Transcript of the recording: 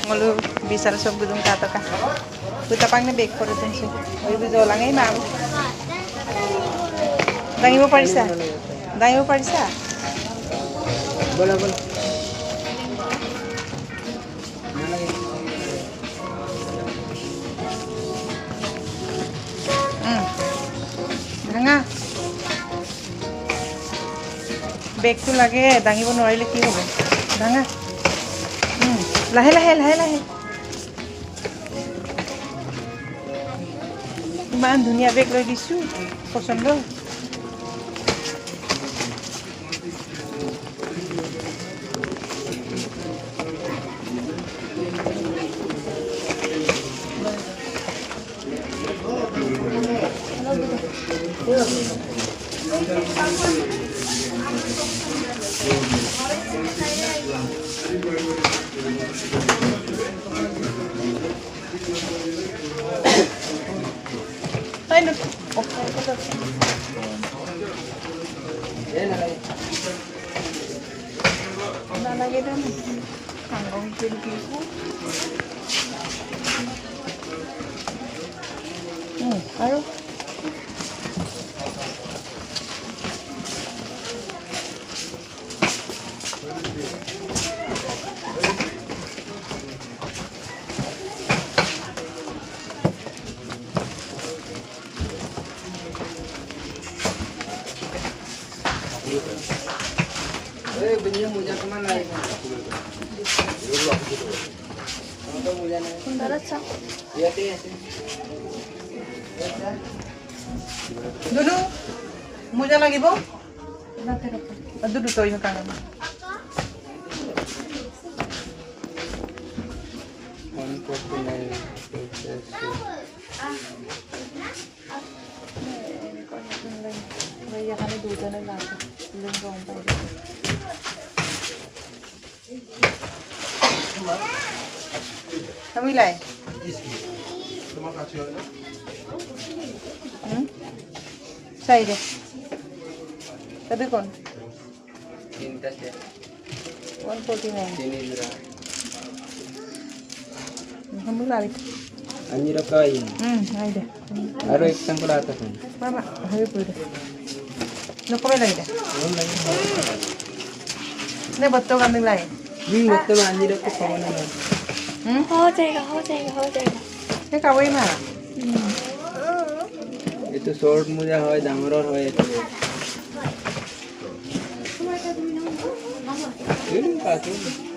ngolu bisa sok gudung kata ka utapang na bake photo din so oi bu jolang ai ma dangibo parisa bola bola ভাঙা বেগটো লাগে দাঙিব নোৱাৰিলে কি হ'ব ভাঙা লাহে লাহে লাহে লাহে ইমান ধুনীয়া বেগ লৈ দিছোঁ পচন্দ Ay, no. Nalagay doon. Hanggang Pilipino. Ayo. Benya muja kemana lagi? Muja nih. Darat sa. Iya teh. Dulu. Muja lagi, Bo? Dulu to yung kanan. Kaya kami dito na lang. Lungkong pa. Kami lai. Sai deh. Tapi kon. Pintas ya. 149. Sini jura. Kamu lari. Anjir kain. Ada. Aro eksan ko atas nih. Mama, hari pura. No kami lagi dah. Ne betul kami lai. Betul anjir ko kawan na. हो जाएगा Ini kawin mana? Itu short muja hoy damror hoy. Ini ka tu.